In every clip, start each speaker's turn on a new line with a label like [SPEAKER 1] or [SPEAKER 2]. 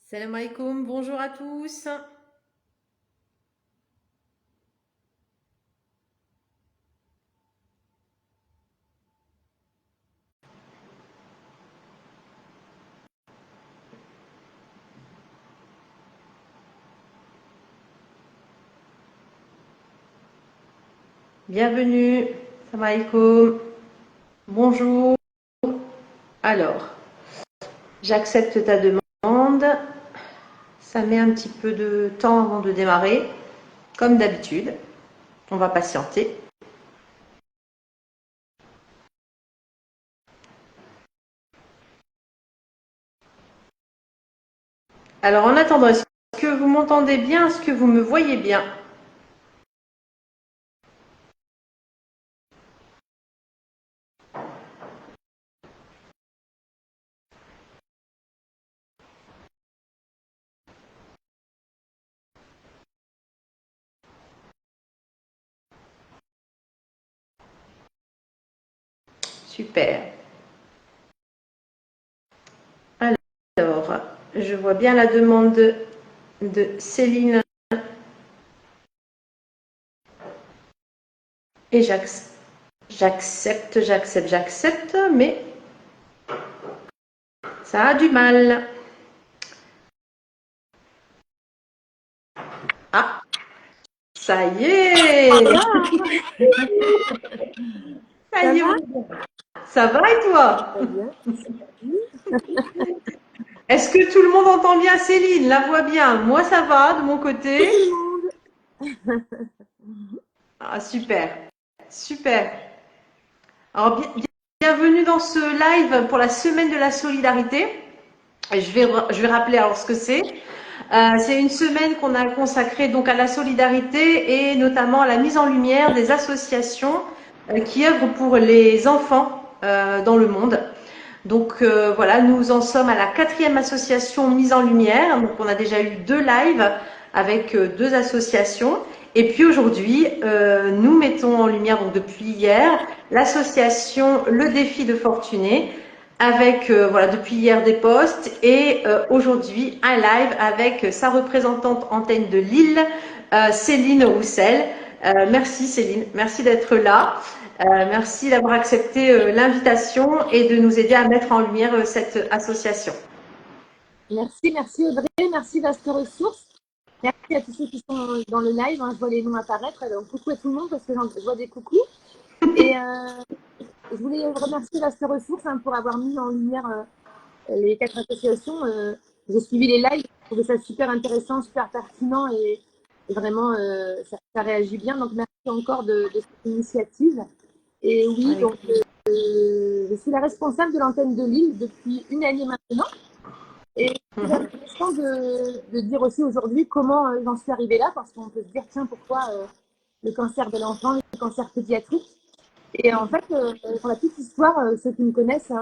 [SPEAKER 1] Salam alaikum, bonjour à tous. Bienvenue. Salam alaikum. Bonjour. Alors, j'accepte ta demande. Ça met un petit peu de temps avant de démarrer, comme d'habitude. On va patienter. Alors, en attendant, est-ce que vous m'entendez bien? Est-ce que vous me voyez bien? Super. Alors, je vois bien la demande de Céline et j'accepte, mais ça a du mal. Ah, ça y est! Ça
[SPEAKER 2] Ça
[SPEAKER 1] y est,
[SPEAKER 2] va?
[SPEAKER 1] ça va et toi?
[SPEAKER 2] Très bien.
[SPEAKER 1] Est-ce que tout le monde entend bien Céline? La voix bien? Moi, ça va de mon
[SPEAKER 2] Tout
[SPEAKER 1] côté.
[SPEAKER 2] le monde.
[SPEAKER 1] Ah, super, super. Alors, bienvenue dans ce live pour la semaine de la solidarité. Je vais rappeler alors ce que c'est. C'est une semaine qu'on a consacrée donc à la solidarité et notamment à la mise en lumière des associations qui œuvrent pour les enfants dans le monde. Donc voilà, nous en sommes à la 4e association mise en lumière. Donc on a déjà eu 2 lives avec 2 associations. Et puis aujourd'hui, nous mettons en lumière, donc depuis hier, l'association Le Défi de Fortuné, avec voilà depuis hier des posts et aujourd'hui un live avec sa représentante antenne de Lille, Céline Roussel. Merci Céline, merci d'être là. Merci d'avoir accepté l'invitation et de nous aider à mettre en lumière cette association.
[SPEAKER 2] Merci Audrey, merci Vaste Ressources. Merci à tous ceux qui sont dans le live. Je vois les noms apparaître. Donc, coucou à tout le monde parce que je vois des coucous. Et je voulais remercier Vaste Ressources pour avoir mis en lumière les 4 associations. J'ai suivi les lives. Je trouvais ça super intéressant, super pertinent et vraiment ça réagit bien. Donc, merci encore de cette initiative. Et oui,
[SPEAKER 1] Avec
[SPEAKER 2] donc je suis la responsable de l'antenne de Lille depuis une année maintenant. Et c'est intéressant de dire aussi aujourd'hui comment j'en suis arrivée là, parce qu'on peut se dire, tiens, pourquoi le cancer de l'enfant, le cancer pédiatrique. Et en fait, pour la petite histoire, ceux qui me connaissent,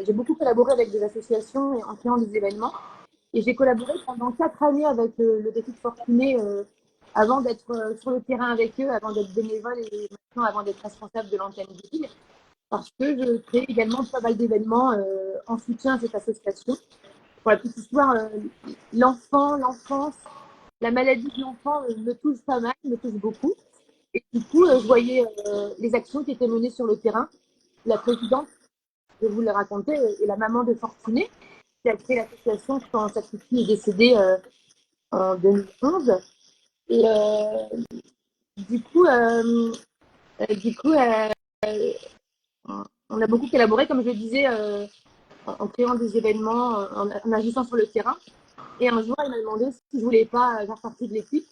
[SPEAKER 2] j'ai beaucoup collaboré avec des associations et en créant des événements. Et j'ai collaboré pendant 4 années avec le Défi de Fortuné avant d'être sur le terrain avec eux, avant d'être bénévole et maintenant avant d'être responsable de l'antenne de Lille, parce que je crée également pas mal d'événements en soutien à cette association. Pour la petite histoire, l'enfant, l'enfance, la maladie de l'enfant me touche pas mal, me touche beaucoup. Et du coup, je voyais les actions qui étaient menées sur le terrain. La présidente, je vais vous le raconter, est la maman de Fortuné, qui a créé l'association quand sa petite fille est décédée en 2011. Et du coup, euh, du coup on a beaucoup collaboré, comme je le disais, en créant des événements, en agissant sur le terrain. Et un jour, elle m'a demandé si je voulais pas faire partie de l'équipe.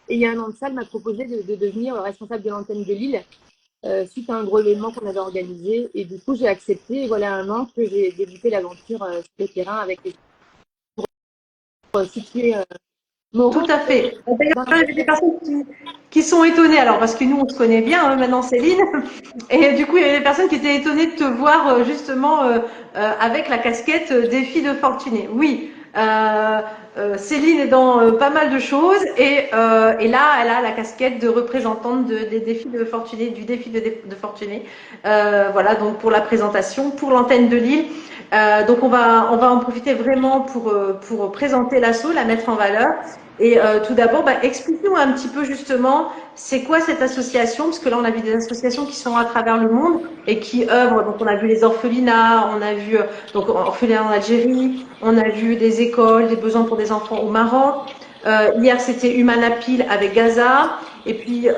[SPEAKER 2] Et il y a un an de ça, elle m'a proposé de devenir responsable de l'antenne de Lille suite à un gros événement qu'on avait organisé. Et du coup, j'ai accepté. Et voilà un an que j'ai débuté l'aventure sur le terrain avec les pour situer mon
[SPEAKER 1] tout
[SPEAKER 2] rôle
[SPEAKER 1] à fait.
[SPEAKER 2] dans
[SPEAKER 1] D'ailleurs, il y a des
[SPEAKER 2] l'association.
[SPEAKER 1] personnes qui sont étonnées, alors parce que nous on se connaît bien maintenant Céline, et du coup il y a des personnes qui étaient étonnées de te voir justement avec la casquette défi de Fortuné. Oui, Céline est dans pas mal de choses et là elle a la casquette de représentante des défis de Fortuné, du défi de Fortuné. Voilà donc pour la présentation, pour l'antenne de Lille. Donc on va en profiter vraiment pour présenter l'asso, la mettre en valeur. Et tout d'abord, explique-nous un petit peu justement, c'est quoi cette association? Parce que là, on a vu des associations qui sont à travers le monde et qui œuvrent. Donc, on a vu les orphelinats, on a vu donc orphelinats en Algérie, on a vu des écoles, des besoins pour des enfants au Maroc. Hier, c'était Humanapil avec Gaza. Et puis,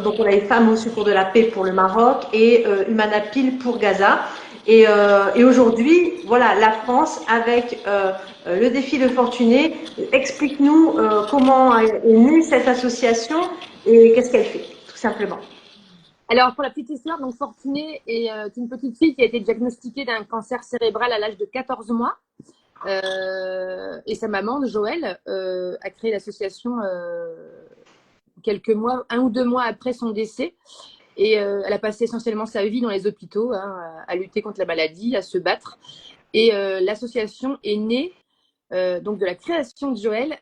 [SPEAKER 1] donc, on a les femmes au secours de la paix pour le Maroc et Humanapil pour Gaza. Et aujourd'hui, voilà, la France avec le défi de Fortuné. Explique-nous comment est née cette association et qu'est-ce qu'elle fait, tout simplement.
[SPEAKER 2] Alors, pour la petite histoire, donc Fortunée est une petite fille qui a été diagnostiquée d'un cancer cérébral à l'âge de 14 mois. Et sa maman, Joël, a créé l'association quelques mois, 1 ou 2 mois après son décès. Et elle a passé essentiellement sa vie dans les hôpitaux, à lutter contre la maladie, à se battre. Et l'association est née donc de la création de Joël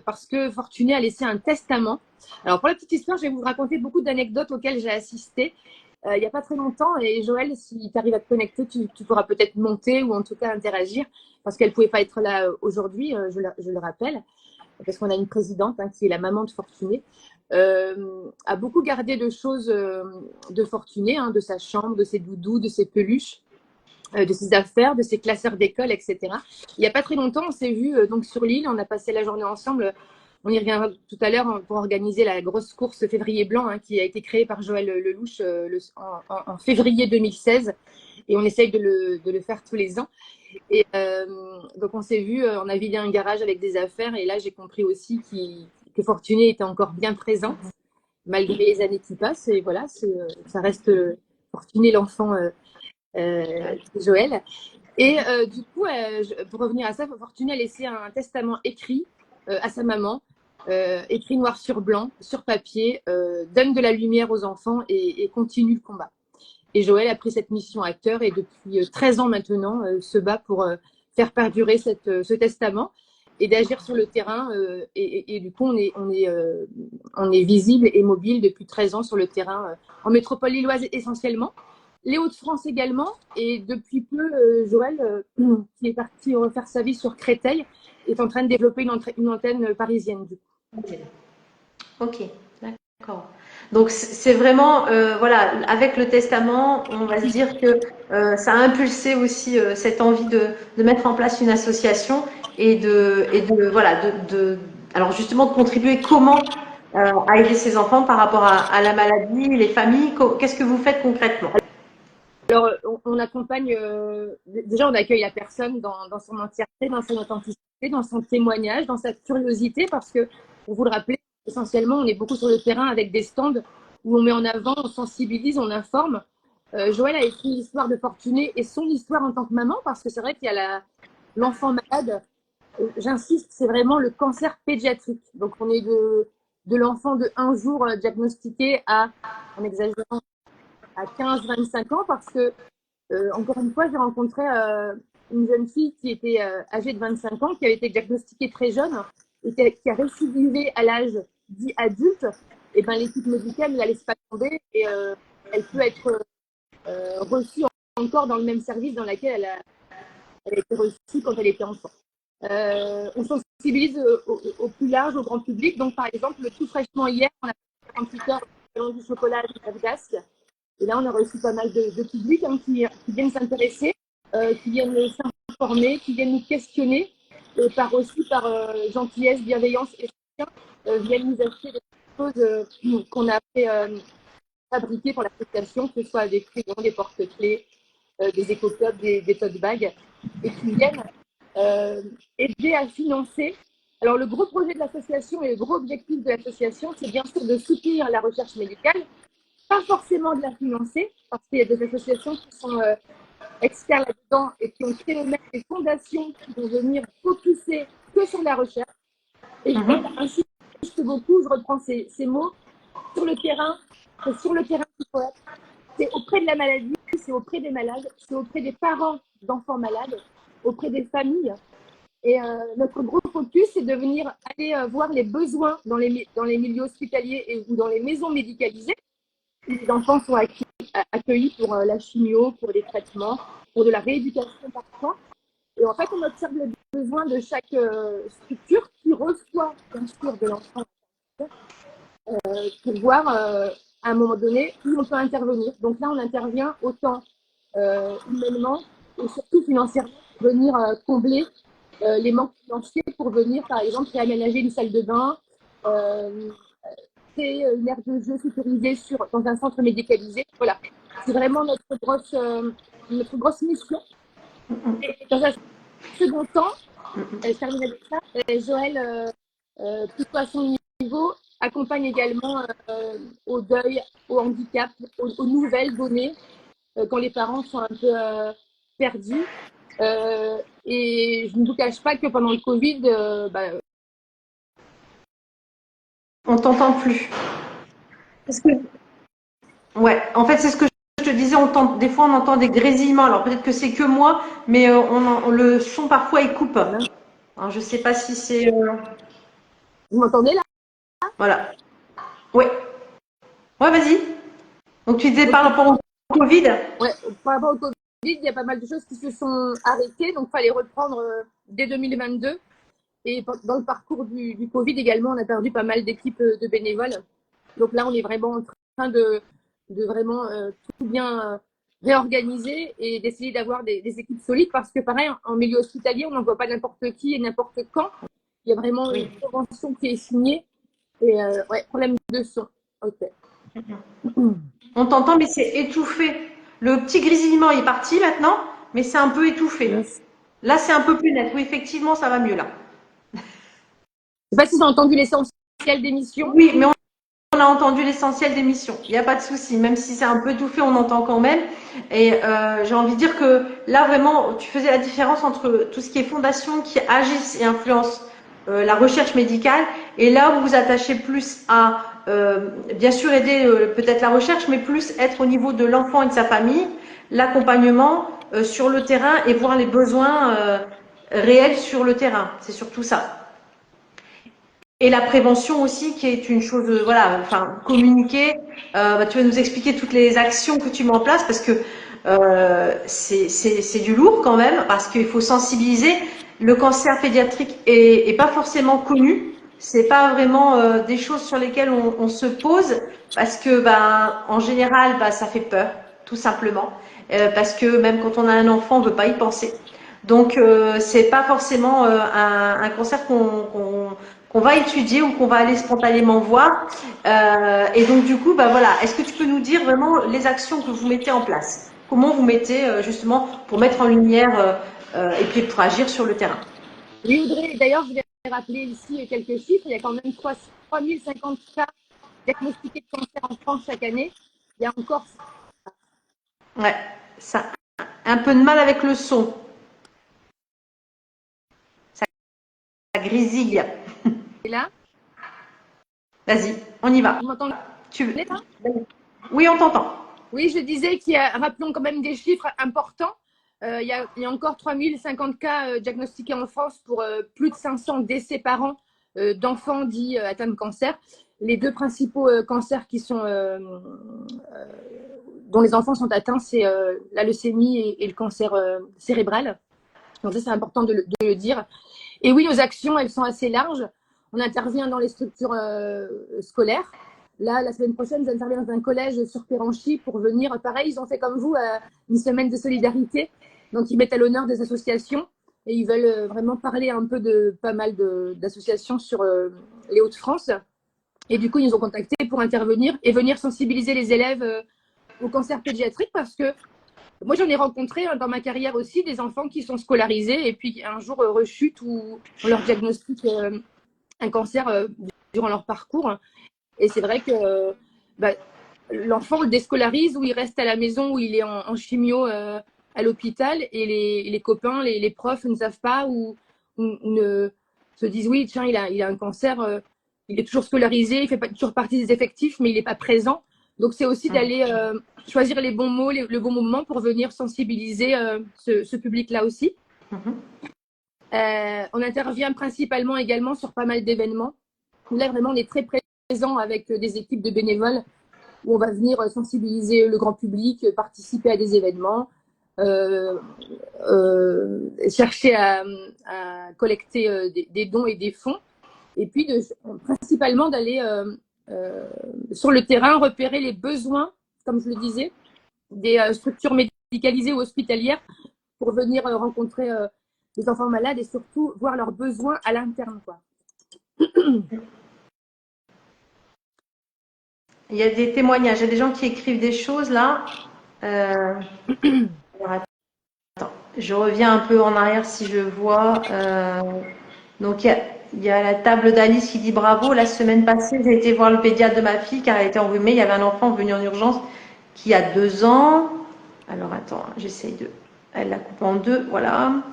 [SPEAKER 2] parce que Fortuné a laissé un testament. Alors pour la petite histoire, je vais vous raconter beaucoup d'anecdotes auxquelles j'ai assisté il n'y a pas très longtemps. Et Joël, si tu arrives à te connecter, tu pourras peut-être monter ou en tout cas interagir parce qu'elle ne pouvait pas être là aujourd'hui, je le rappelle, parce qu'on a une présidente qui est la maman de Fortuné. A beaucoup gardé de choses de Fortuné, de sa chambre, de ses doudous, de ses peluches, de ses affaires, de ses classeurs d'école, etc. Il n'y a pas très longtemps, on s'est vu donc sur l'île, on a passé la journée ensemble. On y reviendra tout à l'heure pour organiser la grosse course Février Blanc qui a été créée par Joël Lelouch en février 2016. Et on essaye de le faire tous les ans. Et donc on s'est vu, on a vidé un garage avec des affaires. Et là, j'ai compris aussi que Fortuné était encore bien présente, malgré les années qui passent. Et voilà, ça reste Fortuné, l'enfant Joël. Et du coup, pour revenir à ça, Fortuné a laissé un testament écrit à sa maman, écrit noir sur blanc, sur papier, donne de la lumière aux enfants et continue le combat. Et Joël a pris cette mission à cœur et depuis 13 ans maintenant se bat pour faire perdurer ce testament et d'agir sur le terrain. Et du coup, on est visible et mobile depuis 13 ans sur le terrain, en métropole lilloise essentiellement. Les Hauts-de-France également. Et depuis peu, Joël, qui est parti refaire sa vie sur Créteil, est en train de développer une antenne parisienne. Du coup.
[SPEAKER 1] Ok, d'accord. Donc c'est vraiment, voilà, avec le testament, on va se dire que ça a impulsé aussi cette envie de mettre en place une association voilà, alors justement de contribuer comment à aider ces enfants par rapport à la maladie, les familles. Qu'est-ce que vous faites concrètement?
[SPEAKER 2] Alors, on accompagne, déjà, on accueille la personne dans son entièreté, dans son authenticité, dans son témoignage, dans sa curiosité, parce que, pour vous le rappeler, essentiellement, on est beaucoup sur le terrain avec des stands où on met en avant, on sensibilise, on informe. Joël a écrit l'histoire de Fortuné et son histoire en tant que maman, parce que c'est vrai qu'il y a l'enfant malade. J'insiste, c'est vraiment le cancer pédiatrique. Donc, on est de l'enfant de 1 jour diagnostiqué en exagérant, à 15-25 ans parce que, encore une fois, j'ai rencontré une jeune fille qui était âgée de 25 ans, qui avait été diagnostiquée très jeune et qui a récidivé à l'âge dit adulte. Et ben, l'équipe médicale ne la laisse pas tomber et elle peut être reçue encore dans le même service dans lequel elle a été reçue quand elle était enfant. On sensibilise au plus large, au grand public. Donc, par exemple, tout fraîchement hier, on a fait 48 heures selon du chocolat à Vegas. Et là, on a reçu pas mal de publics qui viennent s'intéresser, qui viennent s'informer, qui viennent nous questionner, et aussi par gentillesse, bienveillance et soutien, viennent nous acheter des choses qu'on a fait fabriquer pour l'association, que ce soit des crayons, des porte-clés, des éco-clubs, des tote bags, et qui viennent aider à financer. Alors, le gros projet de l'association et le gros objectif de l'association, c'est bien sûr de soutenir la recherche médicale, pas forcément de la financer, parce qu'il y a des associations qui sont experts là-dedans et qui ont créé même des fondations qui vont venir focuser que sur la recherche. Et j'insiste beaucoup, je reprends ces mots, sur le terrain, c'est sur le terrain qu'il faut être. C'est auprès de la maladie, c'est auprès des malades, c'est auprès des parents d'enfants malades, auprès des familles. Et notre gros focus, c'est de venir aller voir les besoins dans les milieux hospitaliers ou dans les maisons médicalisées. Les enfants sont accueillis pour la chimio, pour les traitements, pour de la rééducation parfois. Et en fait, on observe les besoins de chaque structure qui reçoit, bien sûr, de l'enfant pour voir à un moment donné où on peut intervenir. Donc là, on intervient autant humainement et surtout financièrement pour venir combler les manques financiers pour venir, par exemple, réaménager une salle de bain, créer une aire de jeu sécurisée dans un centre médicalisé. Voilà, c'est vraiment notre grosse mission. Et dans un second temps, je termine avec ça, Joël, plutôt à son niveau, accompagne également au deuil, au handicap, aux nouvelles données quand les parents sont un peu perdus. Et je ne vous cache pas que pendant le Covid,
[SPEAKER 1] On t'entend plus.
[SPEAKER 2] parce que
[SPEAKER 1] Ouais, en fait, c'est ce que je te disais. Des fois, on entend des grésillements. Alors peut-être que c'est que moi, mais le son parfois il coupe. Alors, je sais pas si c'est.
[SPEAKER 2] vous m'entendez là.
[SPEAKER 1] Voilà. Ouais. Ouais, vas-y. Donc tu disais
[SPEAKER 2] Donc,
[SPEAKER 1] par rapport au Covid.
[SPEAKER 2] ouais, par rapport au Covid, il y a pas mal de choses qui se sont arrêtées, donc il fallait reprendre dès 2022. Et dans le parcours du Covid également, on a perdu pas mal d'équipes de bénévoles. Donc là, on est vraiment en train de vraiment tout bien réorganiser et d'essayer d'avoir des équipes solides parce que pareil, en milieu hospitalier, on n'envoie pas n'importe qui et n'importe quand. Il y a vraiment une convention qui est signée. Et ouais, problème de son. Ok.
[SPEAKER 1] On t'entend, mais c'est étouffé. Le petit grésillement est parti maintenant, mais c'est un peu étouffé.
[SPEAKER 2] Yes.
[SPEAKER 1] Là, c'est un peu plus net. Oui, effectivement, ça va mieux là.
[SPEAKER 2] Je sais pas si vous avez entendu l'essentiel des missions.
[SPEAKER 1] Oui, mais on a entendu l'essentiel des missions. Il n'y a pas de souci. Même si c'est un peu étouffé, on entend quand même. Et j'ai envie de dire que là, vraiment, tu faisais la différence entre tout ce qui est fondation qui agissent et influencent la recherche médicale. Et là, vous vous attachez plus à, bien sûr, aider peut-être la recherche, mais plus être au niveau de l'enfant et de sa famille, l'accompagnement sur le terrain et voir les besoins réels sur le terrain. C'est surtout ça. Et la prévention aussi, qui est une chose, voilà, enfin, communiquer. Tu vas nous expliquer toutes les actions que tu mets en place parce que c'est du lourd quand même, parce qu'il faut sensibiliser. Le cancer pédiatrique est pas forcément connu. C'est pas vraiment des choses sur lesquelles on se pose parce que, en général, ça fait peur, tout simplement. Parce que même quand on a un enfant, on veut pas y penser. Donc, c'est pas forcément un cancer qu'on va étudier ou qu'on va aller spontanément voir. Et donc du coup, voilà, est-ce que tu peux nous dire vraiment les actions que vous mettez en place? Comment vous mettez justement pour mettre en lumière et puis pour agir sur le terrain?
[SPEAKER 2] Oui, Audrey, d'ailleurs, je vais rappeler ici quelques chiffres. Il y a quand même 3050 cas diagnostiqués de cancer en France chaque année. Il y a encore
[SPEAKER 1] Ouais, ça, un peu de mal avec le son, ça grésille.
[SPEAKER 2] là.
[SPEAKER 1] Vas-y, on y va.
[SPEAKER 2] Vous m'entendez
[SPEAKER 1] Tu veux?
[SPEAKER 2] là?
[SPEAKER 1] Oui, on t'entend.
[SPEAKER 2] Oui, je disais qu'il y a, rappelons quand même des chiffres importants. Il y a encore 3050 cas diagnostiqués en France pour plus de 500 décès par an d'enfants dits atteints de cancer. Les deux principaux cancers dont les enfants sont atteints, c'est la leucémie et le cancer cérébral. Donc ça, c'est important de le dire. Et oui, nos actions, elles sont assez larges. On intervient dans les structures scolaires. Là, la semaine prochaine, j'interviens dans un collège sur Péranchy pour venir. Pareil, ils ont fait comme vous une semaine de solidarité. Donc, ils mettent à l'honneur des associations et ils veulent vraiment parler un peu de pas mal d'associations sur les Hauts-de-France. Et du coup, ils nous ont contactés pour intervenir et venir sensibiliser les élèves au cancer pédiatrique parce que moi, j'en ai rencontré dans ma carrière aussi des enfants qui sont scolarisés et puis un jour rechutent ou on leur diagnostique un cancer durant leur parcours. Et c'est vrai que l'enfant le déscolarise ou il reste à la maison où il est en chimio à l'hôpital et les copains, les profs ne savent pas ou ne se disent oui, tiens, il a un cancer, il est toujours scolarisé, il fait pas toujours partie des effectifs, mais il n'est pas présent. Donc c'est aussi d'aller choisir les bons mots, le bon moment pour venir sensibiliser ce public-là aussi. On intervient principalement également sur pas mal d'événements. Là, vraiment, on est très présent avec des équipes de bénévoles où on va venir sensibiliser le grand public, participer à des événements. chercher à collecter des dons et des fonds, et puis principalement d'aller sur le terrain repérer les besoins, comme je le disais, des structures médicalisées ou hospitalières pour venir rencontrer les enfants malades et surtout voir leurs besoins à l'interne, quoi.
[SPEAKER 1] Il y a des témoignages, il y a des gens qui écrivent des choses là. Alors, attends, je reviens un peu en arrière si je vois. Donc il y a la table d'Alice qui dit bravo. La semaine passée, j'ai été voir le pédiatre de ma fille car elle était enrhumée. Il y avait un enfant venu en urgence qui a 2 ans. Alors attends, j'essaye de. Elle la coupe en deux, voilà.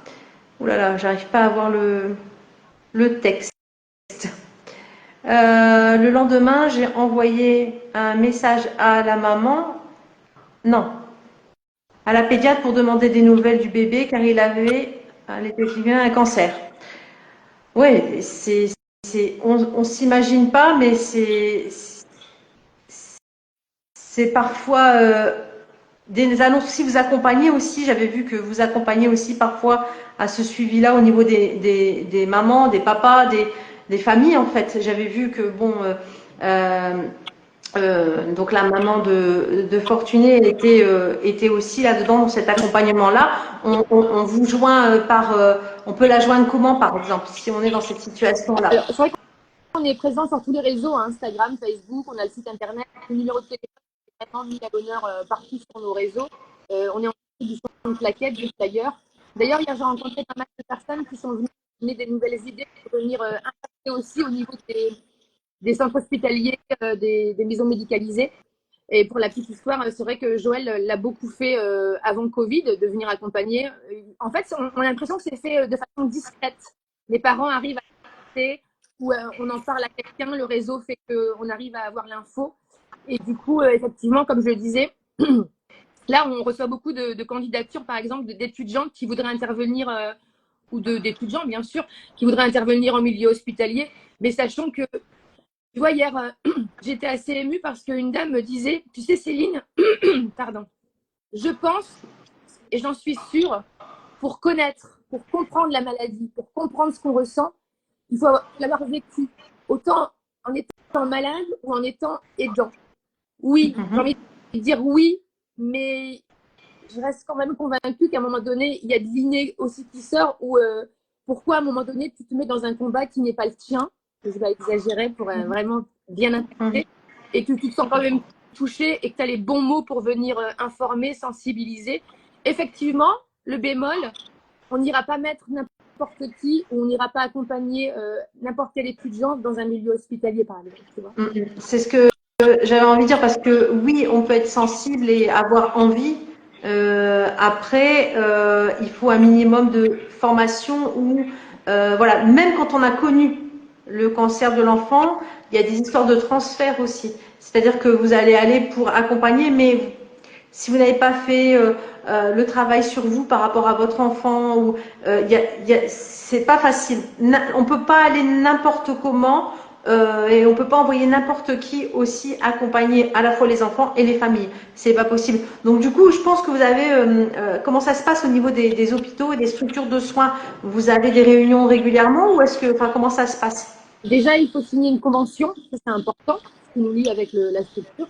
[SPEAKER 1] Ouh là là, j'arrive pas à voir le texte. Le lendemain, j'ai envoyé un message à la maman. Non, à la pédiatre pour demander des nouvelles du bébé car elle était suivie un cancer. Ouais, on s'imagine pas, mais c'est parfois des annonces. Si vous accompagnez aussi, j'avais vu que vous accompagnez aussi parfois à ce suivi-là au niveau des mamans, des papas, des familles en fait. J'avais vu que bon, donc la maman de Fortuné était aussi là-dedans dans cet accompagnement-là. On vous joint on peut la joindre comment par exemple si on est dans cette situation-là?
[SPEAKER 2] Alors, c'est vrai qu'on est présent sur tous les réseaux, hein, Instagram, Facebook, on a le site internet, le numéro de téléphone est vraiment mis à l'honneur partout sur nos réseaux. On est en distribution de plaquettes, de flyers. D'ailleurs, hier, j'ai rencontré pas mal de personnes qui sont venues donner des nouvelles idées pour venir impacter aussi au niveau des centres hospitaliers, des maisons médicalisées. Et pour la petite histoire, c'est vrai que Joël l'a beaucoup fait avant Covid, de venir accompagner. En fait, on a l'impression que c'est fait de façon discrète. Les parents arrivent à passer, ou on en parle à quelqu'un, le réseau fait qu'on arrive à avoir l'info. Et du coup, effectivement, comme je le disais, là, on reçoit beaucoup de candidatures, par exemple, d'étudiants qui voudraient intervenir, ou d'étudiants, bien sûr, qui voudraient intervenir en milieu hospitalier. Mais sachant que, tu vois, hier, j'étais assez émue parce qu'une dame me disait, tu sais, Céline, pardon, je pense, et j'en suis sûre, pour connaître, pour comprendre la maladie, pour comprendre ce qu'on ressent, il faut l'avoir vécu, autant en étant malade ou en étant aidant. Oui, j'ai envie de dire oui, mais je reste quand même convaincue qu'à un moment donné, il y a de l'inné aussi qui sort, où pourquoi à un moment donné, tu te mets dans un combat qui n'est pas le tien, je vais exagérer pour vraiment bien interpréter, et que tu te sens quand même touché et que tu as les bons mots pour venir informer, sensibiliser. Effectivement, le bémol, on n'ira pas mettre n'importe qui, ou on n'ira pas accompagner n'importe quel étudiant dans un milieu hospitalier, par exemple. Tu vois.
[SPEAKER 1] C'est ce que j'avais envie de dire parce que oui, on peut être sensible et avoir envie. Après, il faut un minimum de formation ou voilà, même quand on a connu le cancer de l'enfant, il y a des histoires de transfert aussi. C'est-à-dire que vous allez aller pour accompagner, mais si vous n'avez pas fait le travail sur vous par rapport à votre enfant, ou c'est pas facile. On peut pas aller n'importe comment. Et on peut pas envoyer n'importe qui aussi accompagner à la fois les enfants et les familles. C'est pas possible. Donc du coup, je pense que vous avez comment ça se passe au niveau des hôpitaux et des structures de soins. Vous avez des réunions régulièrement ou est-ce que, enfin, comment ça se passe?
[SPEAKER 2] Déjà, il faut signer une convention, ça c'est important, qui nous lie avec la structure.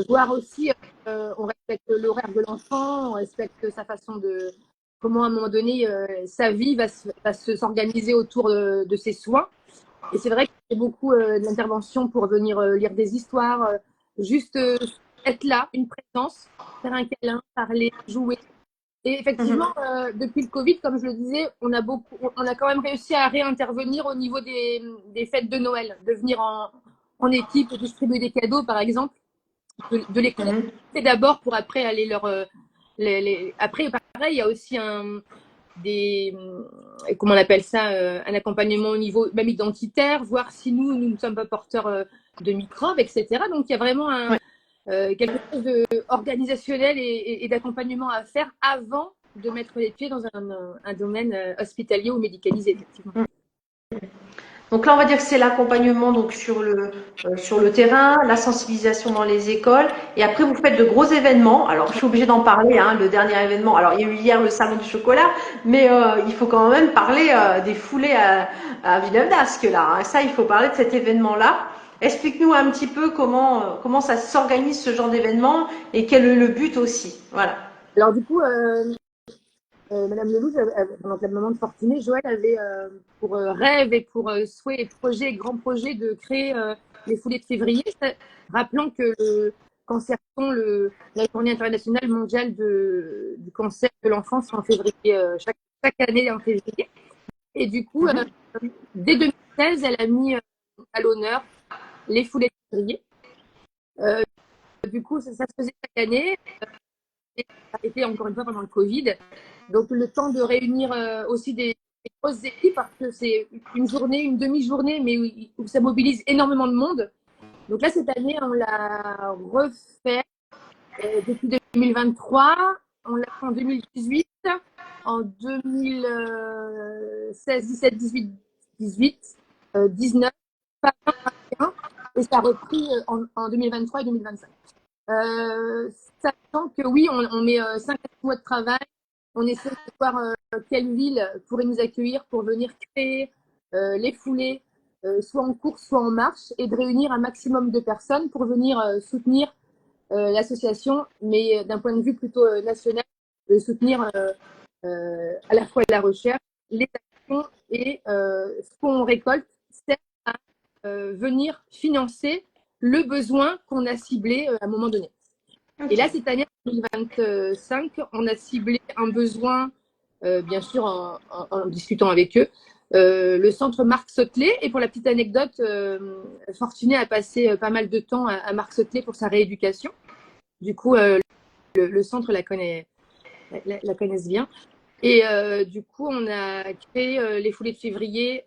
[SPEAKER 2] Voir aussi, on respecte l'horaire de l'enfant, on respecte sa façon de, comment à un moment donné, sa vie va s'organiser autour de ses soins. Et c'est vrai qu'il y a beaucoup d'interventions pour venir lire des histoires, juste être là, une présence, faire un câlin, parler, jouer. Et effectivement, depuis le Covid, comme je le disais, on a quand même réussi à réintervenir au niveau des fêtes de Noël, de venir en équipe, distribuer des cadeaux, par exemple, de les contacter d'abord pour après aller après, pareil, il y a aussi comment on appelle ça, un accompagnement au niveau même identitaire, voir si nous ne sommes pas porteurs de microbes, etc. Donc, il y a vraiment quelque chose d'organisationnel et d'accompagnement à faire avant de mettre les pieds dans un domaine hospitalier ou médicalisé, effectivement.
[SPEAKER 1] Donc là, on va dire que c'est l'accompagnement donc sur le terrain, la sensibilisation dans les écoles, et après vous faites de gros événements. Alors je suis obligée d'en parler, hein, le dernier événement. Alors il y a eu hier le salon du chocolat, mais il faut quand même parler des foulées à Villeneuve d'Ascq là. Hein. Ça, il faut parler de cet événement-là. Explique-nous un petit peu comment ça s'organise ce genre d'événement et quel est le but aussi. Voilà.
[SPEAKER 2] Alors du coup, Madame Lelouch, donc la maman de Fortuné, Joël avait pour rêve et pour souhait et projet, grand projet de créer les foulées de février, rappelant que le cancer, la journée internationale mondiale du cancer de l'enfance en février, chaque année en février. Et du coup, dès 2016, elle a mis à l'honneur les foulées de février. Du coup, ça se faisait chaque année. Et ça a été encore une fois pendant le Covid. Donc, le temps de réunir aussi des grosses équipes parce que c'est une journée, une demi-journée, mais où ça mobilise énormément de monde. Donc là, cette année, on l'a refait depuis 2023. On l'a fait en 2018, en 2016, 17, 18, 18, 19, 21, et ça a repris en 2023 et 2025. Sachant que oui, on met 5 mois de travail, on essaie de voir quelle ville pourrait nous accueillir pour venir créer les foulées, soit en course, soit en marche, et de réunir un maximum de personnes pour venir soutenir l'association, mais d'un point de vue plutôt national, de soutenir à la fois la recherche, les actions et ce qu'on récolte, c'est à venir financer le besoin qu'on a ciblé à un moment donné. Et là, cette année, en 2025, on a ciblé un besoin, bien sûr, en discutant avec eux, le centre Marc Sotelet. Et pour la petite anecdote, Fortuné a passé pas mal de temps à Marc Sotelet pour sa rééducation. Du coup, le centre la connaissent bien. Et du coup, on a créé les foulées de février.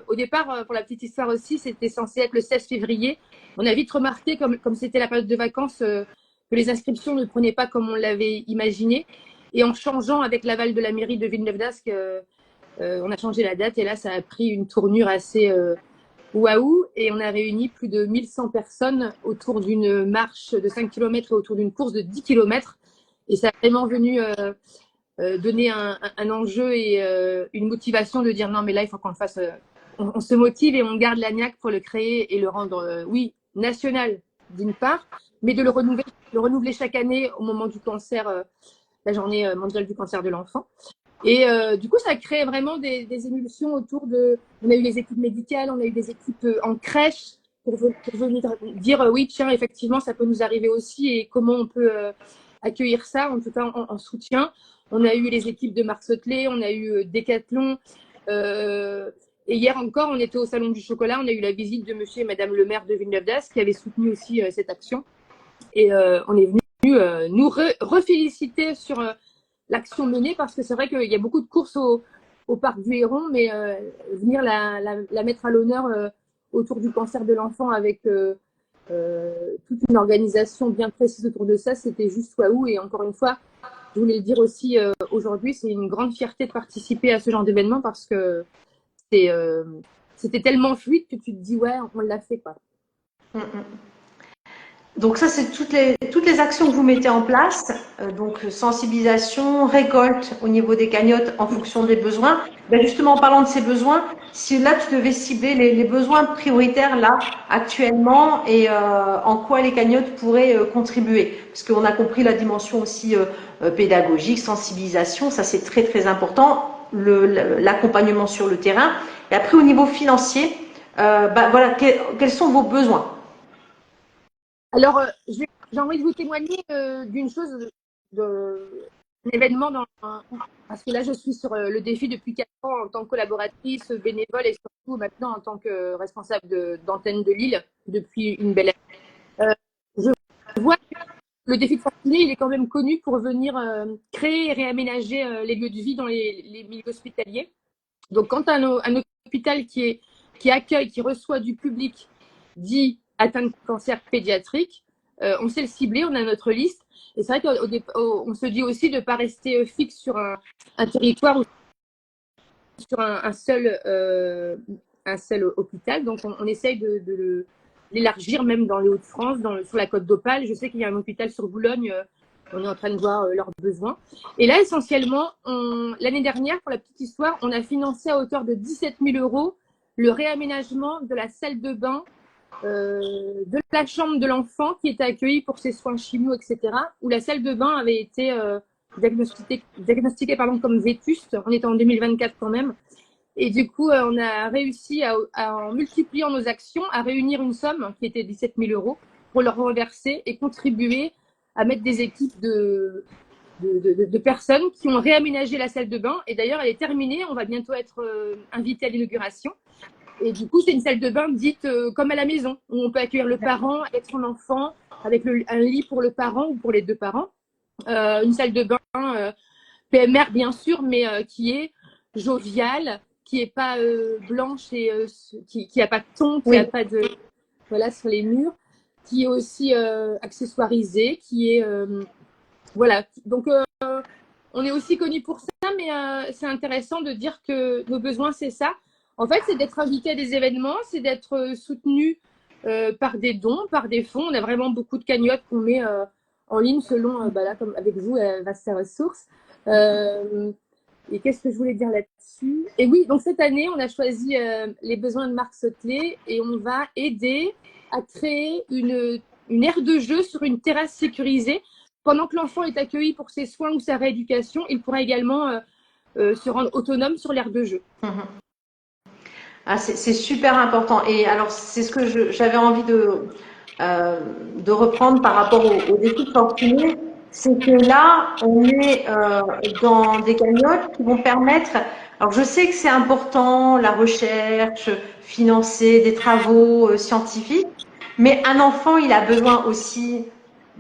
[SPEAKER 2] Au départ, pour la petite histoire aussi, c'était censé être le 16 février. On a vite remarqué, comme c'était la période de vacances, que les inscriptions ne prenaient pas comme on l'avait imaginé. Et en changeant avec l'aval de la mairie de Villeneuve d'Ascq, on a changé la date. Et là, ça a pris une tournure assez waouh. Et on a réuni plus de 1100 personnes autour d'une marche de 5 km et autour d'une course de 10 km. Et ça a vraiment venu donner un enjeu et une motivation de dire non, mais là, il faut qu'on le fasse. On se motive et on garde l'ANIAC pour le créer et le rendre, oui, national d'une part, mais de le renouveler chaque année au moment du cancer, la journée mondiale du cancer de l'enfant. Et du coup, ça crée vraiment des émulsions autour de. On a eu les équipes médicales, on a eu des équipes en crèche pour venir dire oui, tiens, effectivement, ça peut nous arriver aussi et comment on peut accueillir ça, en tout cas en soutien. On a eu les équipes de Marc Sotelet, on a eu Décathlon. Et hier encore, on était au Salon du Chocolat, on a eu la visite de monsieur et madame le maire de Villeneuve d'Ascq qui avaient soutenu aussi cette action. Et on est venu nous reféliciter sur l'action menée parce que c'est vrai qu'il y a beaucoup de courses au Parc du Héron, mais venir la mettre à l'honneur autour du cancer de l'enfant avec toute une organisation bien précise autour de ça, c'était juste waouh. Et encore une fois, je voulais le dire aussi aujourd'hui, c'est une grande fierté de participer à ce genre d'événement parce que c'était tellement fluide que tu te dis ouais, on l'a fait quoi.
[SPEAKER 1] Donc ça, c'est toutes les actions que vous mettez en place, donc sensibilisation, récolte au niveau des cagnottes en fonction des besoins. Ben justement, en parlant de ces besoins, si là tu devais cibler les besoins prioritaires là actuellement et en quoi les cagnottes pourraient contribuer, parce qu'on a compris la dimension aussi pédagogique, sensibilisation, ça c'est très très important, l'accompagnement sur le terrain. Et après au niveau financier, ben voilà, quels sont vos besoins?
[SPEAKER 2] Alors, j'ai envie de vous témoigner d'une chose, d'un événement, parce que là, je suis sur le défi depuis 4 ans en tant que collaboratrice, bénévole et surtout maintenant en tant que responsable d'antenne de Lille depuis une belle année. Je vois que le défi de Fortuné, il est quand même connu pour venir créer et réaménager les lieux de vie dans les milieux hospitaliers. Donc, quand un hôpital qui accueille, qui reçoit du public dit atteint de cancer pédiatrique, on sait le cibler, on a notre liste. Et c'est vrai qu'on se dit aussi de ne pas rester fixe sur un territoire ou sur un seul un seul hôpital. Donc, on essaye de l'élargir même dans les Hauts-de-France, sur la Côte d'Opale. Je sais qu'il y a un hôpital sur Boulogne. On est en train de voir leurs besoins. Et là, essentiellement, l'année dernière, pour la petite histoire, on a financé à hauteur de 17 000 euros le réaménagement de la salle de bain, de la chambre de l'enfant qui était accueilli pour ses soins chimio, etc., où la salle de bain avait été diagnostiquée comme vétuste. On était en 2024 quand même. Et du coup, on a réussi en multipliant nos actions, à réunir une somme qui était 17 000 euros pour leur reverser et contribuer à mettre des équipes de personnes qui ont réaménagé la salle de bain. Et d'ailleurs, elle est terminée. On va bientôt être invité à l'inauguration. Et du coup, c'est une salle de bain dite comme à la maison, où on peut accueillir le parent avec son enfant, avec un lit pour le parent ou pour les deux parents. Une salle de bain PMR, bien sûr, mais qui est joviale, qui est pas blanche et qui a pas de ton, qui a pas de voilà sur les murs, qui est aussi accessoirisée, qui est voilà. Donc on est aussi connu pour ça, mais c'est intéressant de dire que nos besoins c'est ça. En fait, c'est d'être invité à des événements, c'est d'être soutenu par des dons, par des fonds. On a vraiment beaucoup de cagnottes qu'on met en ligne selon, là, comme avec vous, Vaste Ressources. Et qu'est-ce que je voulais dire là-dessus? Et oui, donc cette année, on a choisi les besoins de Marc Sautelet et on va aider à créer une aire de jeu sur une terrasse sécurisée. Pendant que l'enfant est accueilli pour ses soins ou sa rééducation, il pourra également se rendre autonome sur l'aire de jeu.
[SPEAKER 1] Ah, c'est super important. Et alors, c'est ce que j'avais envie de reprendre par rapport aux équipes fortunées. C'est que là, on est dans des cagnottes qui vont permettre. Alors, je sais que c'est important, la recherche, financer des travaux scientifiques, mais un enfant, il a besoin aussi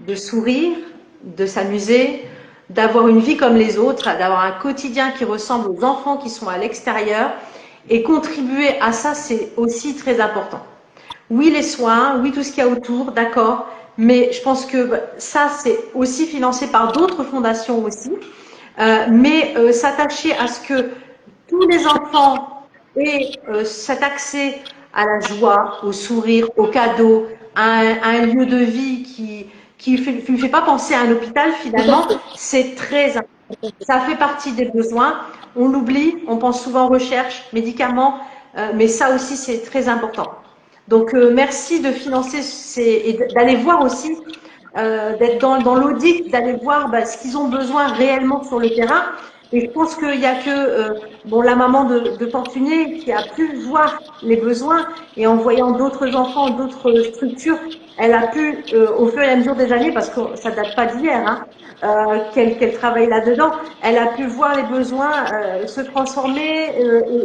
[SPEAKER 1] de sourire, de s'amuser, d'avoir une vie comme les autres, d'avoir un quotidien qui ressemble aux enfants qui sont à l'extérieur. Et contribuer à ça, c'est aussi très important. Oui, les soins, oui, tout ce qu'il y a autour, d'accord. Mais je pense que ça, c'est aussi financé par d'autres fondations aussi. Mais s'attacher à ce que tous les enfants aient cet accès à la joie, au sourire, au cadeau, à un lieu de vie qui ne fait pas penser à un hôpital finalement, c'est très important. Ça fait partie des besoins. On l'oublie, on pense souvent recherche, médicaments, mais ça aussi c'est très important. Donc merci de financer et d'aller voir aussi, d'être dans l'audit, d'aller voir ce qu'ils ont besoin réellement sur le terrain. Et je pense qu'il n'y a que la maman de Fortuné qui a pu voir les besoins et en voyant d'autres enfants, d'autres structures, elle a pu, au fur et à mesure des années, parce que ça date pas d'hier, hein, qu'elle travaille là-dedans, elle a pu voir les besoins se transformer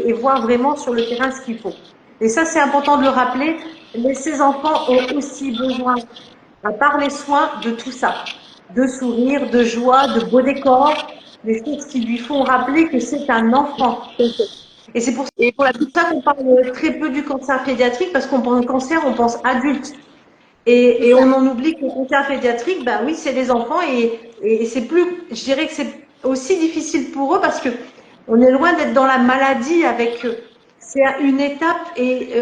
[SPEAKER 1] et voir vraiment sur le terrain ce qu'il faut. Et ça, c'est important de le rappeler. Mais ces enfants ont aussi besoin, à part les soins, de tout ça. De sourire, de joie, de beaux décors, des choses qui lui font rappeler que c'est un enfant. Et c'est pour ça qu'on parle très peu du cancer pédiatrique, parce qu'on pense cancer, on pense adulte. Et on en oublie que le cancer pédiatrique, ben oui, c'est les enfants et c'est plus, je dirais que c'est aussi difficile pour eux parce que on est loin d'être dans la maladie avec eux. C'est une étape et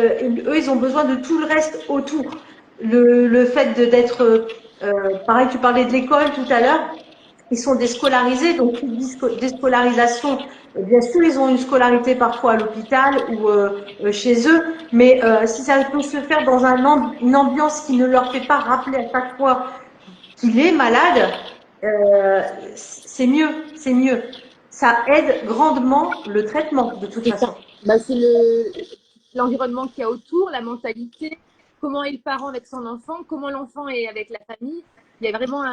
[SPEAKER 1] eux, ils ont besoin de tout le reste autour. Le fait d'être, pareil, tu parlais de l'école tout à l'heure, ils sont déscolarisés, donc déscolarisation, bien sûr, ils ont une scolarité parfois à l'hôpital ou chez eux, mais si ça peut se faire dans une ambiance qui ne leur fait pas rappeler à chaque fois qu'il est malade, c'est mieux, c'est mieux. Ça aide grandement le traitement, de toute façon.
[SPEAKER 2] C'est l'environnement qu'il y a autour, la mentalité, comment est le parent avec son enfant, comment l'enfant est avec la famille. Il y a vraiment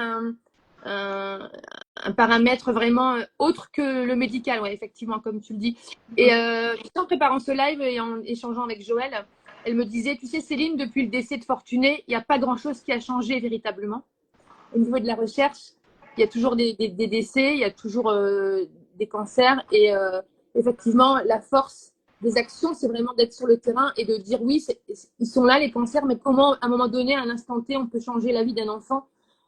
[SPEAKER 2] un paramètre vraiment autre que le médical, ouais, effectivement, comme tu le dis. Et en préparant ce live et en échangeant avec Joëlle, elle me disait, tu sais Céline, depuis le décès de Fortuné, il n'y a pas grand-chose qui a changé véritablement. Au niveau de la recherche, il y a toujours des décès, il y a toujours des cancers et effectivement, la force des actions, c'est vraiment d'être sur le terrain et de dire oui, ils sont là les cancers, mais comment à un moment donné, à un instant T, on peut changer la vie d'un enfant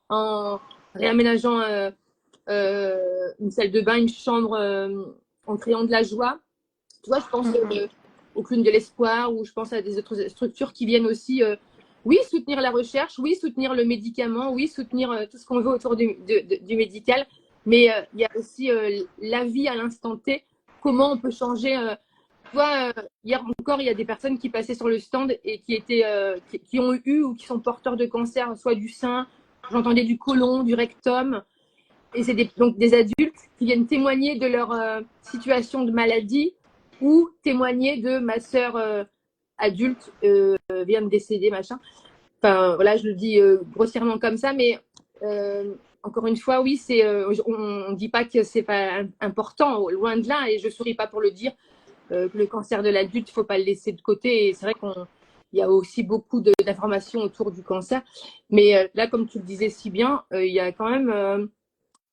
[SPEAKER 2] en réaménageant une salle de bain, une chambre, en créant de la joie. Tu vois, je pense au Clown de l'Espoir, ou je pense à des autres structures qui viennent aussi, oui, soutenir la recherche, oui, soutenir le médicament, oui, soutenir tout ce qu'on veut autour du médical. Mais il y a aussi la vie à l'instant T, comment on peut changer. Tu vois, hier encore, il y a des personnes qui passaient sur le stand et qui ont eu ou qui sont porteurs de cancer, soit du sein, j'entendais du côlon, du rectum. Et c'est donc des adultes qui viennent témoigner de leur situation de maladie ou témoigner de ma sœur adulte vient de décéder, machin. Enfin, voilà, je le dis grossièrement comme ça, mais encore une fois, oui, on ne dit pas que c'est pas important, loin de là, et je ne souris pas pour le dire. Le cancer de l'adulte, il ne faut pas le laisser de côté. Et c'est vrai qu'il y a aussi beaucoup d'informations autour du cancer. Mais là, comme tu le disais si bien, il y a quand même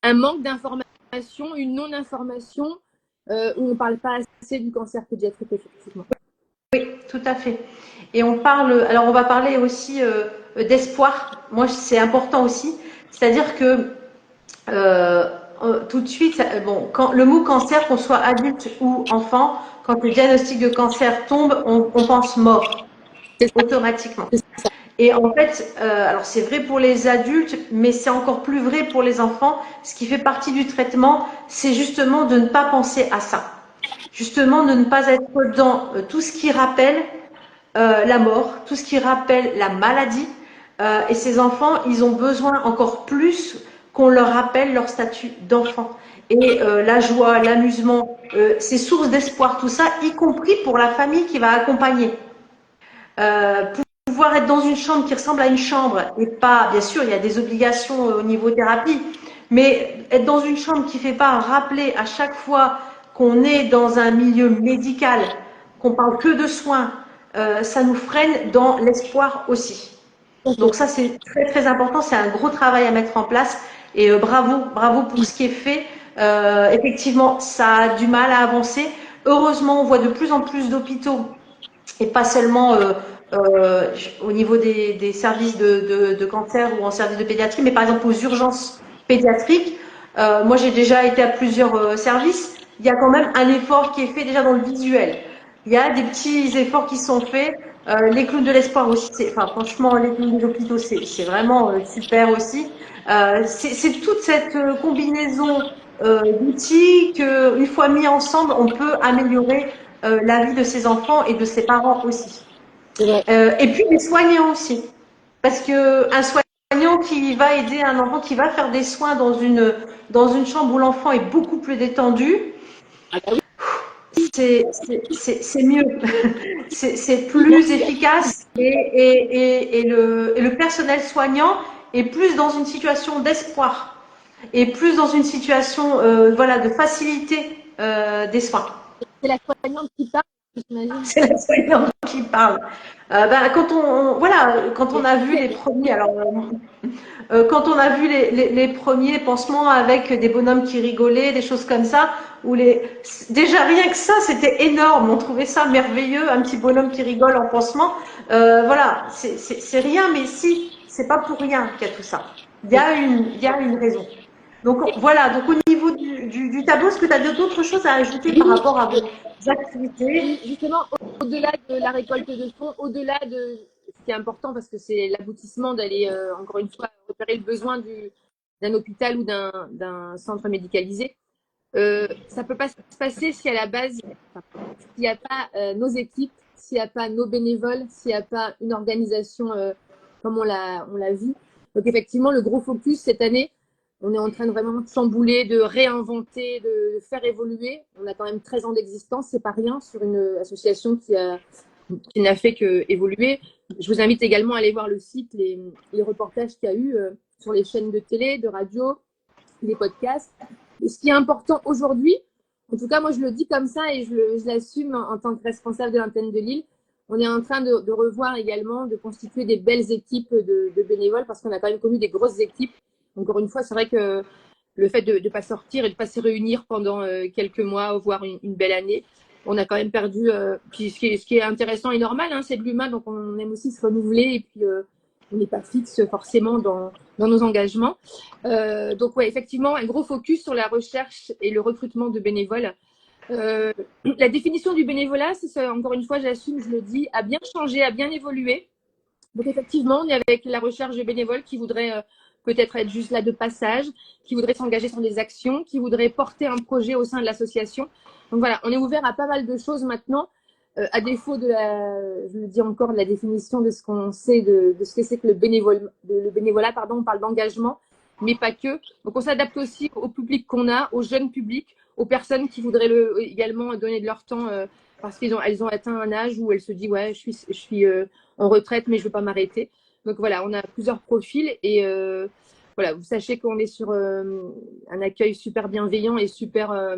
[SPEAKER 2] un manque d'information, une non-information où on ne parle pas assez du cancer pédiatrique, effectivement.
[SPEAKER 1] Oui, tout à fait. Et alors on va parler aussi d'espoir. Moi, c'est important aussi. C'est-à-dire que euh, tout de suite, bon, quand le mot cancer, qu'on soit adulte ou enfant, quand le diagnostic de cancer tombe, on pense mort automatiquement. Et en fait, alors c'est vrai pour les adultes, mais c'est encore plus vrai pour les enfants. Ce qui fait partie du traitement, c'est justement de ne pas penser à ça. Justement, de ne pas être dans tout ce qui rappelle la mort, tout ce qui rappelle la maladie. Et ces enfants, ils ont besoin encore plus qu'on leur rappelle leur statut d'enfant. Et la joie, l'amusement, ces sources d'espoir, tout ça, y compris pour la famille qui va accompagner. Pouvoir être dans une chambre qui ressemble à une chambre et pas, bien sûr, il y a des obligations au niveau thérapie, mais être dans une chambre qui ne fait pas rappeler à chaque fois qu'on est dans un milieu médical, qu'on parle que de soins, ça nous freine dans l'espoir aussi. Donc ça, c'est très très important, c'est un gros travail à mettre en place et bravo pour ce qui est fait. Effectivement, ça a du mal à avancer. Heureusement, on voit de plus en plus d'hôpitaux et pas seulement au niveau des services de cancer ou en service de pédiatrie, mais par exemple aux urgences pédiatriques. Moi, j'ai déjà été à plusieurs services. Il y a quand même un effort qui est fait déjà dans le visuel. Il y a des petits efforts qui sont faits. Les clowns de l'espoir aussi, enfin, franchement, les clowns des hôpitaux, c'est vraiment super aussi. C'est toute cette combinaison d'outils qu'une fois mis ensemble, on peut améliorer la vie de ses enfants et de ses parents aussi. Et puis les soignants aussi. Parce que un soignant qui va aider un enfant, qui va faire des soins dans une chambre où l'enfant est beaucoup plus détendu, c'est mieux. C'est plus efficace et le personnel soignant est plus dans une situation d'espoir et plus dans une situation voilà, de facilité des soins.
[SPEAKER 2] C'est la soignante qui parle, j'imagine.
[SPEAKER 1] C'est la soignante qui parle. Quand on a vu les premiers, alors quand on a vu les premiers pansements avec des bonhommes qui rigolaient, des choses comme ça, déjà rien que ça, c'était énorme. On trouvait ça merveilleux, un petit bonhomme qui rigole en pansement. Voilà, c'est rien, mais si, c'est pas pour rien qu'il y a tout ça. Il y a une raison. Donc voilà, donc au niveau du tableau, est-ce que tu as d'autres choses à ajouter par rapport à vos activités?
[SPEAKER 2] Oui, justement, au-delà de la récolte de fonds, au-delà de ce qui est important, parce que c'est l'aboutissement d'aller, encore une fois, repérer le besoin d'un hôpital ou d'un centre médicalisé, ça ne peut pas se passer si à la base, s'il n'y a pas nos équipes, s'il n'y a pas nos bénévoles, s'il n'y a pas une organisation comme on l'a vu. Donc effectivement, le gros focus cette année, on est en train de vraiment chambouler, de réinventer, de faire évoluer. On a quand même 13 ans d'existence, c'est pas rien sur une association qui n'a fait que évoluer. Je vous invite également à aller voir le site, les reportages qu'il y a eu sur les chaînes de télé, de radio, les podcasts. Et ce qui est important aujourd'hui, en tout cas moi je le dis comme ça et je l'assume en tant que responsable de l'antenne de Lille, on est en train de revoir également, de constituer des belles équipes de bénévoles parce qu'on a quand même connu des grosses équipes. Encore une fois, c'est vrai que le fait de ne pas sortir et de ne pas se réunir pendant quelques mois, voire une belle année, on a quand même perdu. Puis ce qui est intéressant et normal, hein, c'est de l'humain, donc on aime aussi se renouveler et puis on n'est pas fixe forcément dans nos engagements. Donc ouais, effectivement, un gros focus sur la recherche et le recrutement de bénévoles. Euh, la définition du bénévolat, encore une fois, j'assume, je le dis, a bien changé, a bien évolué. Donc effectivement, on est avec la recherche de bénévoles qui voudraient peut-être être juste là de passage, qui voudraient s'engager sur des actions, qui voudraient porter un projet au sein de l'association. Donc voilà, on est ouvert à pas mal de choses maintenant, à défaut je le dis encore, de la définition de ce qu'on sait de ce que c'est que le bénévolat, pardon, on parle d'engagement, mais pas que. Donc on s'adapte aussi au public qu'on a, au jeune public, aux personnes qui voudraient également donner de leur temps parce elles ont atteint un âge où elles se disent ouais, je suis en retraite, mais je veux pas m'arrêter. Donc voilà, on a plusieurs profils et voilà, vous sachez qu'on est sur un accueil super bienveillant et super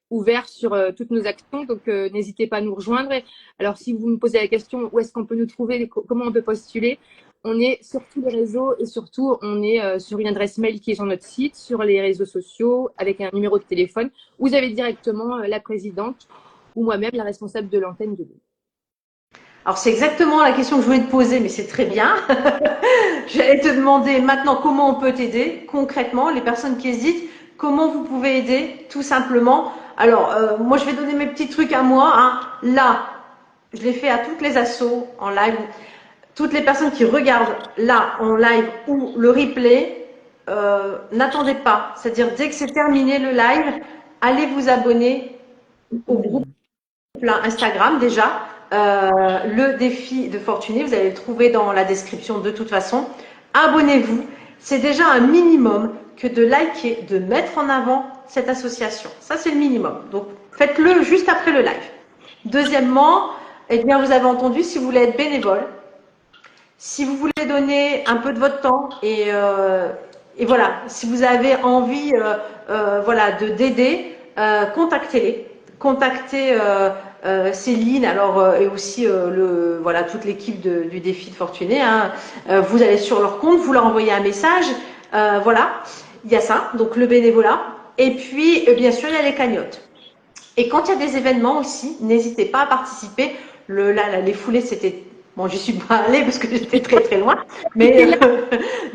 [SPEAKER 2] ouvert sur toutes nos actions. Donc n'hésitez pas à nous rejoindre. Alors si vous me posez la question où est-ce qu'on peut nous trouver, comment on peut postuler, on est sur tous les réseaux et surtout on est sur une adresse mail qui est sur notre site, sur les réseaux sociaux, avec un numéro de téléphone. Vous avez directement la présidente ou moi-même la responsable de l'antenne de Lille.
[SPEAKER 1] Alors c'est exactement la question que je voulais te poser, mais c'est très bien. J'allais te demander maintenant comment on peut t'aider concrètement, les personnes qui hésitent, comment vous pouvez aider tout simplement. Alors moi je vais donner mes petits trucs à moi. Hein. Là, je l'ai fait à toutes les assos en live. Toutes les personnes qui regardent là en live ou le replay, n'attendez pas. C'est-à-dire dès que c'est terminé le live, allez vous abonner au groupe Instagram déjà. Le défi de Fortuné, vous allez le trouver dans la description de toute façon. Abonnez-vous. C'est déjà un minimum que de liker, de mettre en avant cette association. Ça, c'est le minimum. Donc, faites-le juste après le live. Deuxièmement, eh bien, vous avez entendu, si vous voulez être bénévole, si vous voulez donner un peu de votre temps et voilà, si vous avez envie voilà, d'aider, contactez-les. Contactez Céline alors, et aussi voilà, toute l'équipe du défi de Fortuné. Hein. Vous allez sur leur compte, vous leur envoyez un message. Voilà, il y a ça, donc le bénévolat. Et puis, bien sûr, il y a les cagnottes. Et quand il y a des événements aussi, n'hésitez pas à participer. Là, les foulées, c'était... Bon, j'y suis pas allée parce que j'étais très très loin, mais,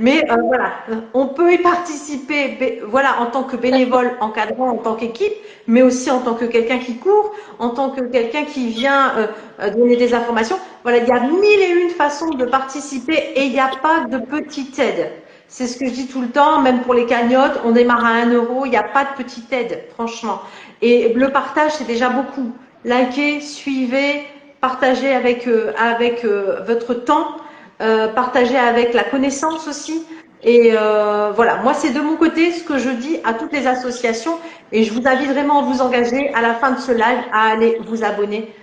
[SPEAKER 1] voilà, on peut y participer, voilà, en tant que bénévole encadrant, en tant qu'équipe, mais aussi en tant que quelqu'un qui court, en tant que quelqu'un qui vient donner des informations. Voilà, il y a mille et une façons de participer et il n'y a pas de petite aide. C'est ce que je dis tout le temps, même pour les cagnottes, on démarre à 1 €, il n'y a pas de petite aide, franchement. Et le partage, c'est déjà beaucoup. Likez, suivez, partagez avec votre temps, partagez avec la connaissance aussi. Et voilà, moi c'est de mon côté ce que je dis à toutes les associations et je vous invite vraiment à vous engager à la fin de ce live à aller vous abonner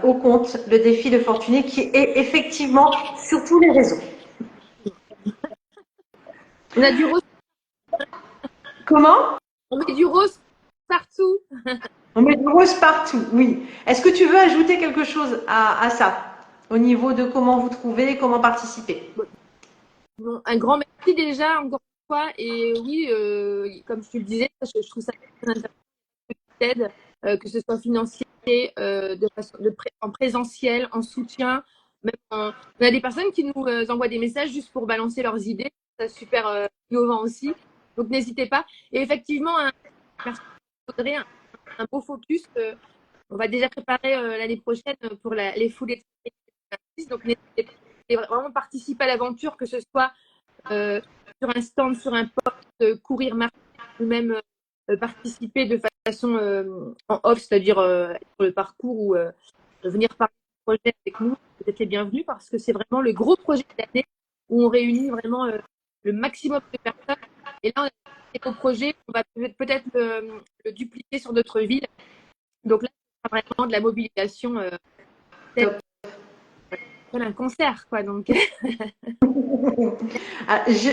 [SPEAKER 1] au compte Le Défi de Fortuné qui est effectivement sur tous les réseaux.
[SPEAKER 2] On a du rose.
[SPEAKER 1] Comment?
[SPEAKER 2] On met du rose partout.
[SPEAKER 1] On met du rose partout, oui. Est-ce que tu veux ajouter quelque chose à ça au niveau de comment vous trouver, comment participer?
[SPEAKER 2] Bon, un grand merci déjà, encore une fois. Et oui, comme je te le disais, je trouve ça très intéressant d'aide, que ce soit financier, en présentiel, en soutien. On a des personnes qui nous envoient des messages juste pour balancer leurs idées. C'est super innovant aussi. Donc n'hésitez pas. Et effectivement, merci Audrey, un beau focus. On va déjà préparer l'année prochaine pour les foulées de 2026. Donc n'hésitez pas. Et vraiment participer à l'aventure, que ce soit sur un stand, sur un poste, courir, marcher, ou même participer de façon en off, c'est-à-dire sur le parcours ou venir parler du projet avec nous, vous êtes les bienvenus parce que c'est vraiment le gros projet de l'année où on réunit vraiment le maximum de personnes. Et là, on a des beaux projets, on va peut-être le dupliquer sur d'autres villes. Donc là, ce sera vraiment de la mobilisation. Un concert, quoi. Donc.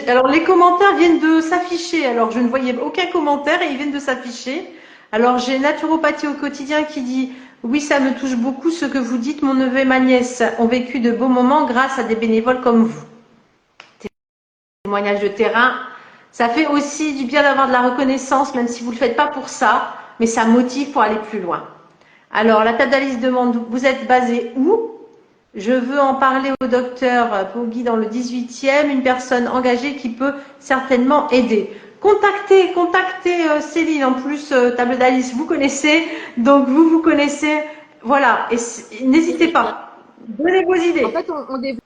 [SPEAKER 1] Alors, les commentaires viennent de s'afficher. Alors, je ne voyais aucun commentaire et ils viennent de s'afficher. Alors, j'ai Naturopathie au quotidien qui dit « Oui, ça me touche beaucoup ce que vous dites. Mon neveu et ma nièce ont vécu de beaux moments grâce à des bénévoles comme vous. » Témoignage de terrain. Ça fait aussi du bien d'avoir de la reconnaissance, même si vous ne le faites pas pour ça, mais ça motive pour aller plus loin. Alors, la table d'Alice demande « Vous êtes basé où ?» Je veux en parler au docteur Poggi dans le 18e, une personne engagée qui peut certainement aider. Contactez Céline. En plus, Table d'Alice, vous connaissez, donc vous connaissez. Voilà, et n'hésitez pas. Donnez vos
[SPEAKER 2] En
[SPEAKER 1] idées.
[SPEAKER 2] fait, on développe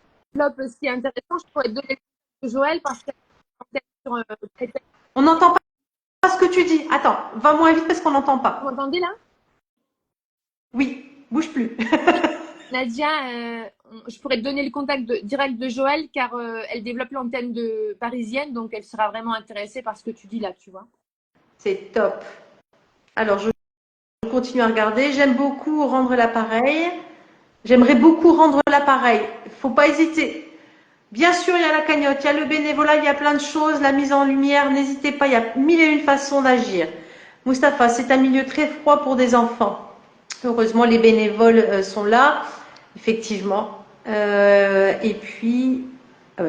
[SPEAKER 2] ce qui est intéressant. Je pourrais te donner le de Joël parce qu'elle est sur
[SPEAKER 1] On n'entend pas ce que tu dis. Attends, va moins vite parce qu'on n'entend
[SPEAKER 2] Vous
[SPEAKER 1] pas.
[SPEAKER 2] m'entendez là?
[SPEAKER 1] Oui, bouge plus.
[SPEAKER 2] Nadia, je pourrais te donner le contact direct de Joël car elle développe l'antenne de parisienne, donc elle sera vraiment intéressée par ce que tu dis là, tu vois.
[SPEAKER 1] C'est top. Alors, je continue à regarder. J'aime beaucoup rendre l'appareil. J'aimerais beaucoup rendre l'appareil. Il ne faut pas hésiter. Bien sûr, il y a la cagnotte, il y a le bénévolat, il y a plein de choses, la mise en lumière. N'hésitez pas, il y a mille et une façons d'agir. Mustapha, c'est un milieu très froid pour des enfants. Heureusement, les bénévoles sont là, effectivement. Et puis,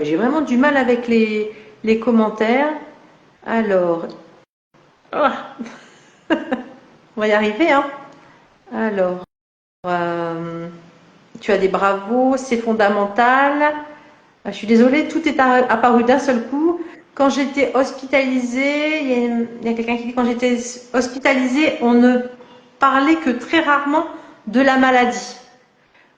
[SPEAKER 1] j'ai vraiment du mal avec les commentaires. Alors, on va y arriver, hein. Alors, tu as des bravos, c'est fondamental. Je suis désolée, tout est apparu d'un seul coup. Quand j'étais hospitalisée, il y a quelqu'un qui dit quand j'étais hospitalisée, on ne parlait que très rarement de la maladie.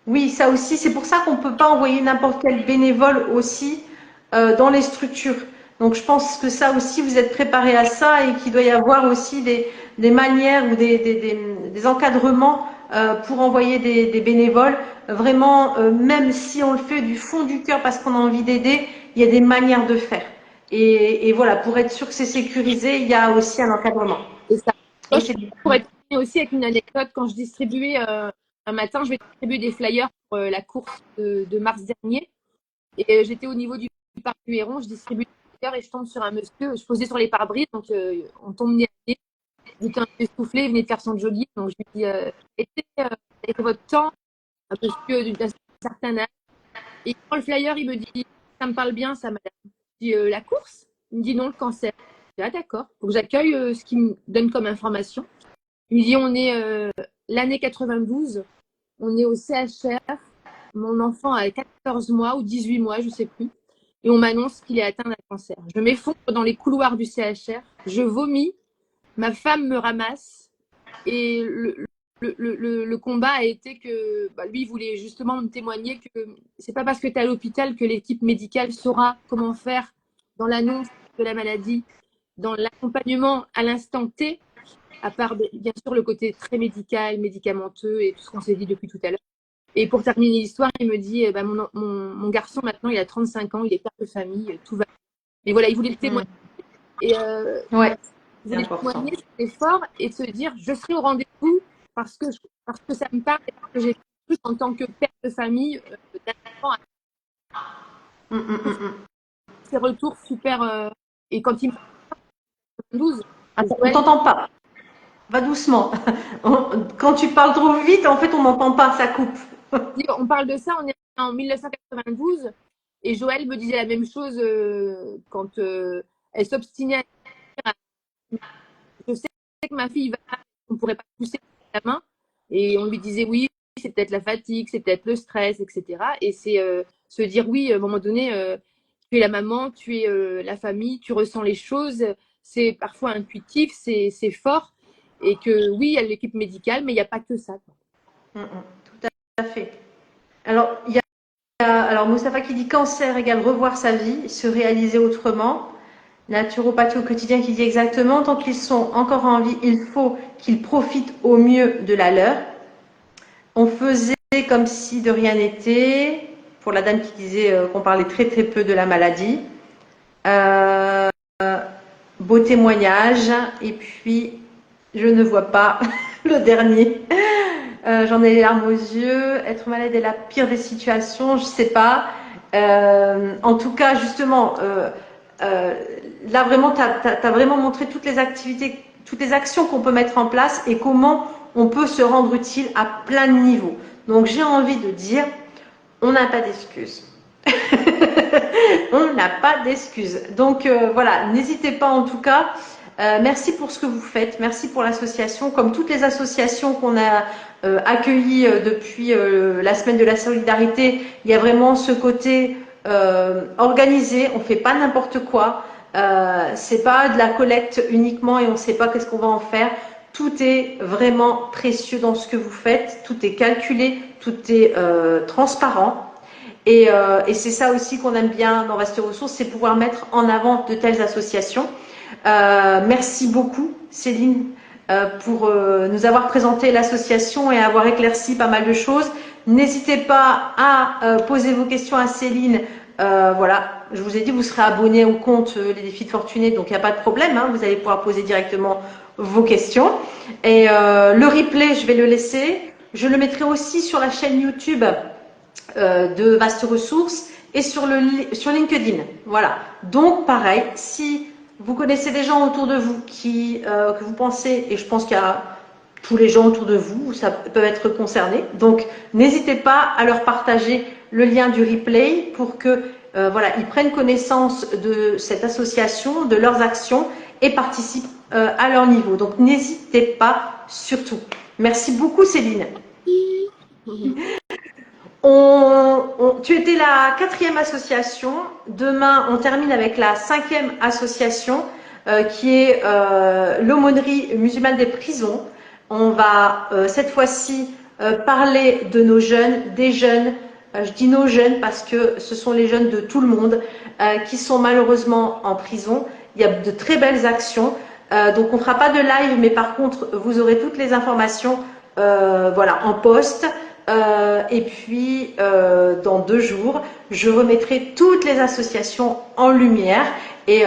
[SPEAKER 1] Oui, ça aussi, c'est pour ça qu'on ne peut pas envoyer n'importe quel bénévole aussi dans les structures. Donc je pense que ça aussi, vous êtes préparés à ça et qu'il doit y avoir aussi des manières ou des encadrements pour envoyer des bénévoles. Vraiment, même si on le fait du fond du cœur parce qu'on a envie d'aider, il y a des manières de faire. Et voilà, pour être sûr que c'est sécurisé, il y a aussi un encadrement.
[SPEAKER 2] Et ça.
[SPEAKER 1] Et
[SPEAKER 2] Moi, je pourrais terminer aussi avec une anecdote. Quand je distribuais un matin, je vais distribuer des flyers pour la course de mars dernier. Et j'étais au niveau du parc du Héron, je distribue des flyers et je tombe sur un monsieur. Je posais sur les pare-brises, donc on tombe nez à nez. Il était un peu essoufflé, il venait de faire son jogging. Donc je lui dis laissez votre temps, un monsieur d'un certain âge. Et il prend le flyer, il me dit ça me parle bien, ça, madame. Je dis la course? Il me dit non, le cancer. Je dis, ah d'accord. Donc j'accueille ce qu'il me donne comme information. Il me dit on est l'année 92, on est au CHR, mon enfant a 14 mois ou 18 mois, je ne sais plus, et on m'annonce qu'il est atteint d'un cancer. Je m'effondre dans les couloirs du CHR, je vomis, ma femme me ramasse, et le combat a été que lui, il voulait justement me témoigner que c'est pas parce que tu es à l'hôpital que l'équipe médicale saura comment faire dans l'annonce de la maladie, dans l'accompagnement à l'instant T, à part bien sûr le côté très médical, médicamenteux et tout ce qu'on s'est dit depuis tout à l'heure. Et pour terminer l'histoire, il me dit mon garçon maintenant il a 35 ans, il est père de famille, tout va. Mais voilà, il voulait le témoigner. Et
[SPEAKER 1] ouais,
[SPEAKER 2] il voulait le témoigner, c'était fort, et de se dire je serai au rendez-vous parce que ça me parle et parce que j'ai plus en tant que père de famille d'un enfant. Ces retours super. Et quand il me parle 12,
[SPEAKER 1] attends, on t'entend pas. Va doucement. Quand tu parles trop vite, en fait, on n'entend pas, ça coupe.
[SPEAKER 2] On parle de ça, on est en 1992 et Joël me disait la même chose quand elle s'obstinait à dire je sais que ma fille va, on ne pourrait pas pousser la main et on lui disait oui, c'est peut-être la fatigue, c'est peut-être le stress, etc. Et c'est se dire oui, à un moment donné, tu es la maman, tu es la famille, tu ressens les choses, c'est parfois intuitif, c'est fort et que oui, il y a l'équipe médicale, mais il n'y a pas que ça.
[SPEAKER 1] Tout à fait. Alors, il y a Moustapha qui dit cancer égale revoir sa vie, se réaliser autrement. Naturopathie au quotidien qui dit exactement, tant qu'ils sont encore en vie, il faut qu'ils profitent au mieux de la leur. On faisait comme si de rien n'était, pour la dame qui disait qu'on parlait très très peu de la maladie. Beau témoignage, et puis je ne vois pas le dernier. J'en ai les larmes aux yeux. Être malade est la pire des situations, je sais pas. En tout cas, justement, là vraiment, tu as vraiment montré toutes les activités, toutes les actions qu'on peut mettre en place et comment on peut se rendre utile à plein de niveaux. Donc j'ai envie de dire, on n'a pas d'excuses. On n'a pas d'excuses. Donc voilà, n'hésitez pas en tout cas Merci pour ce que vous faites. Merci pour l'association. Comme toutes les associations qu'on a accueillies depuis la semaine de la solidarité, il y a vraiment ce côté organisé. On fait pas n'importe quoi. C'est pas de la collecte uniquement et on sait pas qu'est-ce qu'on va en faire. Tout est vraiment précieux dans ce que vous faites. Tout est calculé. Tout est transparent. Et c'est ça aussi qu'on aime bien dans Vaste Ressources, c'est pouvoir mettre en avant de telles associations. Merci beaucoup Céline pour nous avoir présenté l'association et avoir éclairci pas mal de choses. N'hésitez pas à poser vos questions à Céline. Voilà, je vous ai dit, vous serez abonné au compte Les Défis de Fortunés, donc il n'y a pas de problème, hein, vous allez pouvoir poser directement vos questions. Et le replay, je vais le laisser. Je le mettrai aussi sur la chaîne YouTube de Vaste Ressources et sur LinkedIn. Voilà. Donc pareil, si vous connaissez des gens autour de vous que vous pensez, et je pense qu'il y a tous les gens autour de vous, ça peut être concerné. Donc n'hésitez pas à leur partager le lien du replay pour que voilà, ils prennent connaissance de cette association, de leurs actions et participent à leur niveau. Donc n'hésitez pas surtout. Merci beaucoup Céline. Tu étais la 4e association. Demain, on termine avec la 5e association qui est l'aumônerie musulmane des prisons. On va cette fois-ci parler de nos jeunes, des jeunes. Je dis nos jeunes parce que ce sont les jeunes de tout le monde qui sont malheureusement en prison. Il y a de très belles actions. Donc on ne fera pas de live, mais par contre, vous aurez toutes les informations voilà, en post. Et puis, dans 2 jours, je remettrai toutes les associations en lumière. Et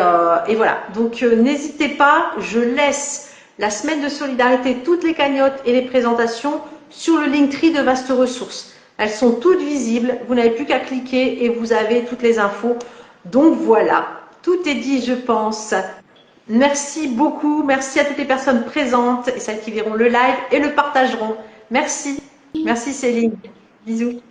[SPEAKER 1] voilà. Donc, n'hésitez pas. Je laisse la semaine de solidarité, toutes les cagnottes et les présentations sur le Linktree de Vaste Ressources. Elles sont toutes visibles. Vous n'avez plus qu'à cliquer et vous avez toutes les infos. Donc, voilà. Tout est dit, je pense. Merci beaucoup. Merci à toutes les personnes présentes et celles qui verront le live et le partageront. Merci. Merci Céline. Bisous.